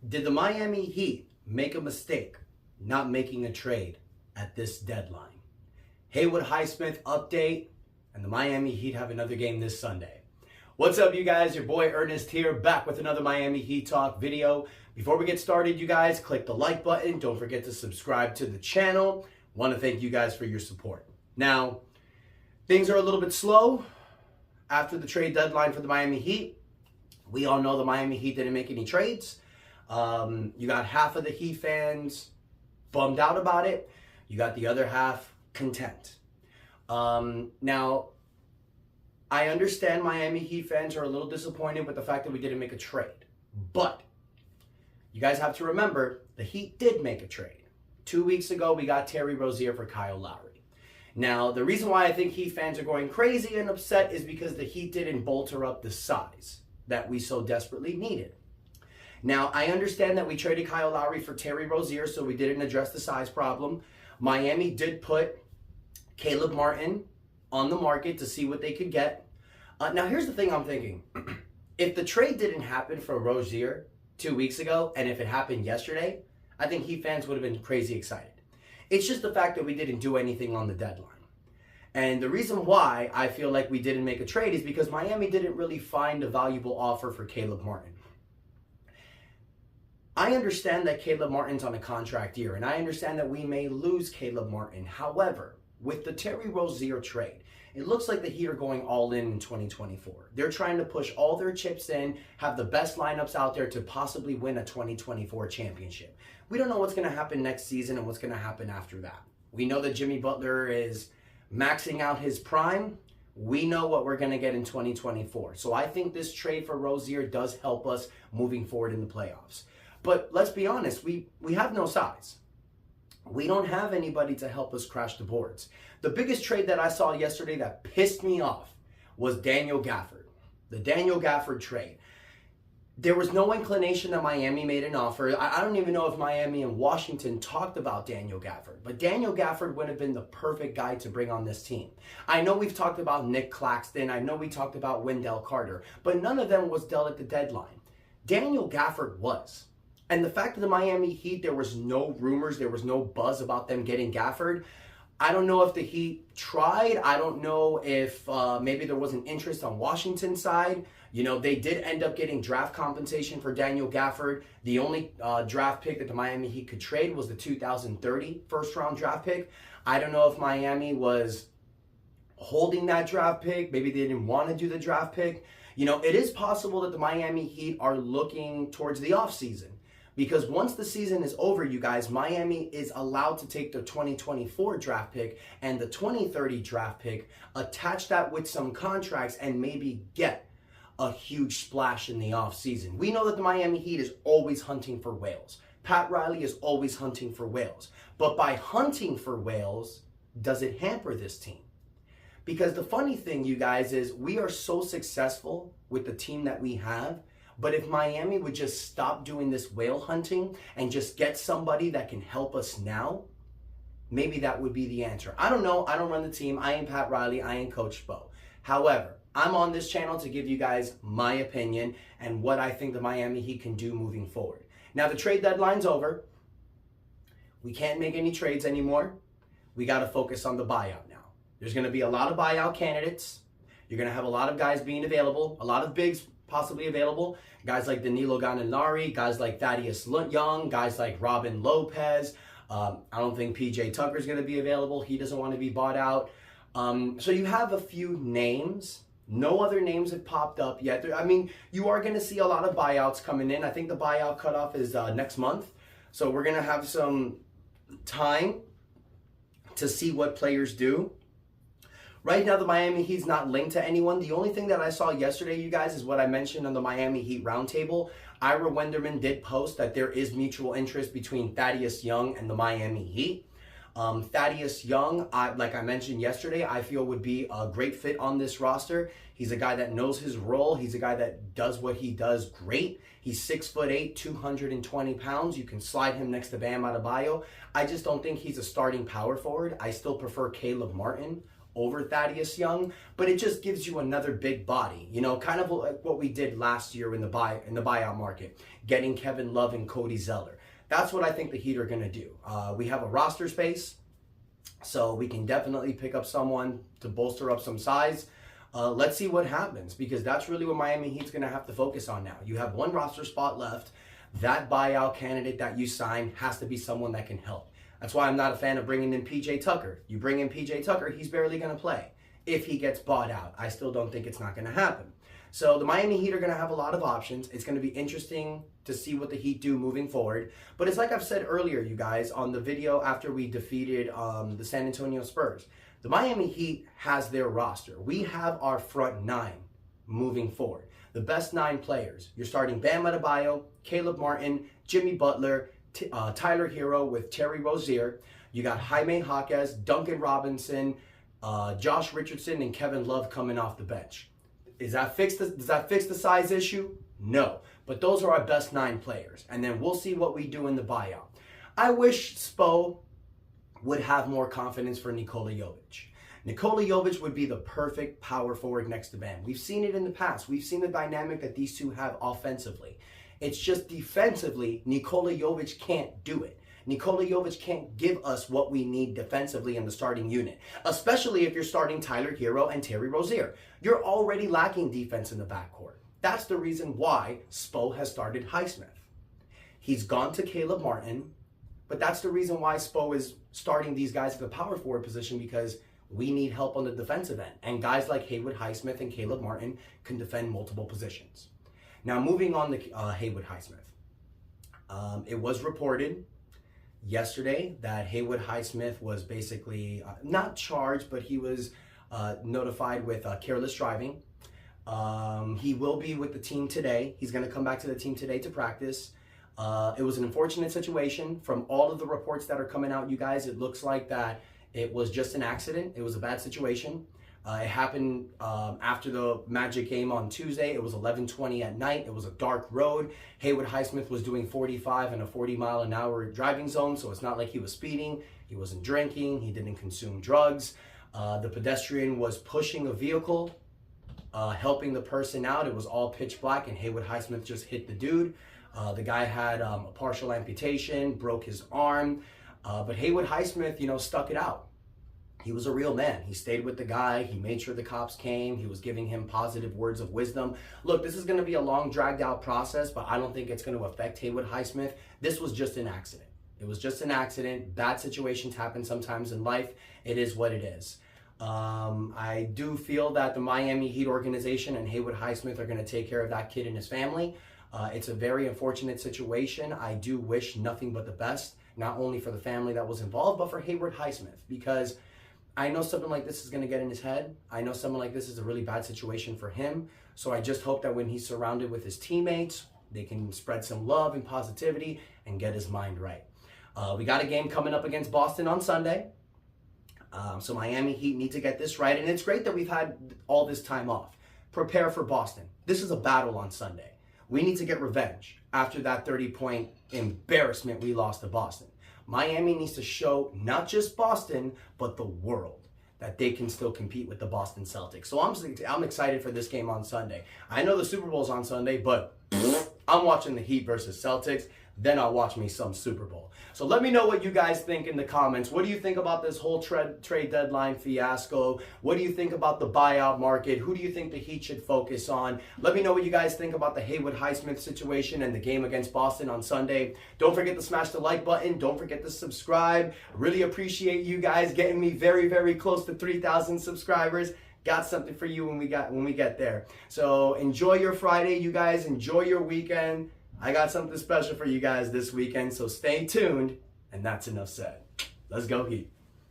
Did the Miami Heat make a mistake not making a trade at this deadline? Haywood Highsmith update, and the Miami Heat have another game this Sunday. What's up, you guys? Your boy Ernest here, back with another Miami Heat Talk video. Before we get started, you guys, click the like button. Don't forget to subscribe to the channel. Want to thank you guys for your support. Now, things are a little bit slow after the trade deadline for the Miami Heat. We all know the Miami Heat didn't make any trades. You got half of the Heat fans bummed out about it. You got the other half content. Now, I understand Miami Heat fans are a little disappointed with the fact that we didn't make a trade. But you guys have to remember, the Heat did make a trade. 2 weeks ago, we got Terry Rosier for Kyle Lowry. Now, the reason why I think Heat fans are going crazy and upset is because the Heat didn't bolster up the size that we so desperately needed. Now, I understand that we traded Kyle Lowry for Terry Rosier, so we didn't address the size problem. Miami did put Caleb Martin on the market to see what they could get. Now, here's the thing I'm thinking. If the trade didn't happen for Rosier 2 weeks ago, and if it happened yesterday, I think Heat fans would have been crazy excited. It's just the fact that we didn't do anything on the deadline. And the reason why I feel like we didn't make a trade is because Miami didn't really find a valuable offer for Caleb Martin. I understand that Caleb Martin's on a contract year, and I understand that we may lose Caleb Martin. However, with the Terry Rosier trade, it looks like the Heat are going all in 2024. They're trying to push all their chips in, have the best lineups out there to possibly win a 2024 championship. We don't know what's going to happen next season and what's going to happen after that. We know that Jimmy Butler is maxing out his prime. We know what we're going to get in 2024. So I think this trade for Rosier does help us moving forward in the playoffs. But let's be honest, we have no size. We don't have anybody to help us crash the boards. The biggest trade that I saw yesterday that pissed me off was Daniel Gafford. The Daniel Gafford trade. There was no inclination that Miami made an offer. I don't even know if Miami and Washington talked about Daniel Gafford. But Daniel Gafford would have been the perfect guy to bring on this team. I know we've talked about Nick Claxton. I know we talked about Wendell Carter. But none of them was dealt at the deadline. Daniel Gafford was. And the fact that the Miami Heat, there was no rumors, there was no buzz about them getting Gafford. I don't know if the Heat tried. I don't know if maybe there was an interest on Washington's side. You know, they did end up getting draft compensation for Daniel Gafford. The only draft pick that the Miami Heat could trade was the 2030 first-round draft pick. I don't know if Miami was holding that draft pick. Maybe they didn't want to do the draft pick. You know, it is possible that the Miami Heat are looking towards the offseason. Because once the season is over, you guys, Miami is allowed to take the 2024 draft pick and the 2030 draft pick, attach that with some contracts, and maybe get a huge splash in the offseason. We know that the Miami Heat is always hunting for whales. Pat Riley is always hunting for whales. But by hunting for whales, does it hamper this team? Because the funny thing, you guys, is we are so successful with the team that we have. But if Miami would just stop doing this whale hunting and just get somebody that can help us now, maybe that would be the answer. I don't know. I don't run the team. I ain't Pat Riley. I ain't Coach Bo. However, I'm on this channel to give you guys my opinion and what I think the Miami Heat can do moving forward. Now, the trade deadline's over. We can't make any trades anymore. We got to focus on the buyout now. There's going to be a lot of buyout candidates. You're going to have a lot of guys being available, a lot of bigs possibly available. Guys like Danilo Gallinari, guys like Thaddeus Young, guys like Robin Lopez. I don't think PJ Tucker's going to be available. He doesn't want to be bought out. So you have a few names. No other names have popped up yet. I mean, you are going to see a lot of buyouts coming in. I think the buyout cutoff is next month. So we're going to have some time to see what players do. Right now, the Miami Heat's not linked to anyone. The only thing that I saw yesterday, you guys, is what I mentioned on the Miami Heat Roundtable. Ira Wenderman did post that there is mutual interest between Thaddeus Young and the Miami Heat. Thaddeus Young, like I mentioned yesterday, I feel would be a great fit on this roster. He's a guy that knows his role. He's a guy that does what he does great. He's 6'8", 220 pounds. You can slide him next to Bam Adebayo. I just don't think he's a starting power forward. I still prefer Caleb Martin over Thaddeus Young, but it just gives you another big body, you know, kind of like what we did last year in the buyout market, getting Kevin Love and Cody Zeller. That's what I think the Heat are going to do. We have a roster space, so we can definitely pick up someone to bolster up some size. Let's see what happens, because that's really what Miami Heat's going to have to focus on now. You have one roster spot left. That buyout candidate that you sign has to be someone that can help. That's why I'm not a fan of bringing in PJ Tucker. You bring in PJ Tucker, he's barely going to play. If he gets bought out, I still don't think it's not going to happen. So the Miami Heat are going to have a lot of options. It's going to be interesting to see what the Heat do moving forward. But it's like I've said earlier, you guys, on the video after we defeated the San Antonio Spurs. The Miami Heat has their roster. We have our front nine moving forward. The best 9 players. You're starting Bam Adebayo, Caleb Martin, Jimmy Butler, Tyler Hero with Terry Rosier. You got Jaime Jaquez, Duncan Robinson, Josh Richardson, and Kevin Love coming off the bench. Does that fix the size issue? No. But those are our best 9 players. And then we'll see what we do in the buyout. I wish Spo would have more confidence for Nikola Jovic. Nikola Jovic would be the perfect power forward next to Bam. We've seen it in the past. We've seen the dynamic that these two have offensively. It's just defensively, Nikola Jovic can't do it. Nikola Jovic can't give us what we need defensively in the starting unit, especially if you're starting Tyler Hero and Terry Rosier. You're already lacking defense in the backcourt. That's the reason why Spo has started Highsmith. He's gone to Caleb Martin, but that's the reason why Spo is starting these guys at the power forward position, because we need help on the defensive end. And guys like Haywood Highsmith and Caleb Martin can defend multiple positions. Now, moving on to Haywood Highsmith. It was reported yesterday that Haywood Highsmith was basically not charged, but he was notified with careless driving. He will be with the team today. He's going to come back to the team today to practice. It was an unfortunate situation. From all of the reports that are coming out, you guys, it looks like that it was just an accident. It was a bad situation. It happened after the Magic game on Tuesday. It was 11:20 at night. It was a dark road. Haywood Highsmith was doing 45 in a 40-mile-an-hour driving zone, so it's not like he was speeding. He wasn't drinking. He didn't consume drugs. The pedestrian was pushing a vehicle, helping the person out. It was all pitch black, and Haywood Highsmith just hit the dude. The guy had a partial amputation, broke his arm, but Haywood Highsmith, stuck it out. He was a real man. He stayed with the guy. He made sure the cops came. He was giving him positive words of wisdom. Look, this is going to be a long, dragged-out process, but I don't think it's going to affect Haywood Highsmith. This was just an accident. It was just an accident. Bad situations happen sometimes in life. It is what it is. I do feel that the Miami Heat organization and Haywood Highsmith are going to take care of that kid and his family. It's a very unfortunate situation. I do wish nothing but the best, not only for the family that was involved, but for Haywood Highsmith, because I know something like this is going to get in his head. I know something like this is a really bad situation for him. So I just hope that when he's surrounded with his teammates, they can spread some love and positivity and get his mind right. We got a game coming up against Boston on Sunday. So Miami Heat need to get this right. And it's great that we've had all this time off. Prepare for Boston. This is a battle on Sunday. We need to get revenge after that 30-point embarrassment we lost to Boston. Miami needs to show not just Boston, but the world that they can still compete with the Boston Celtics. So I'm excited for this game on Sunday. I know the Super Bowl's on Sunday, but I'm watching the Heat versus Celtics. Then I'll watch me some Super Bowl. So let me know what you guys think in the comments. What do you think about this whole trade deadline fiasco? What do you think about the buyout market? Who do you think the Heat should focus on? Let me know what you guys think about the Haywood Highsmith situation and the game against Boston on Sunday. Don't forget to smash the like button. Don't forget to subscribe. Really appreciate you guys getting me very, very close to 3,000 subscribers. Got something for you when we get there. So enjoy your Friday, you guys. Enjoy your weekend. I got something special for you guys this weekend, so stay tuned, and that's enough said. Let's go Heat.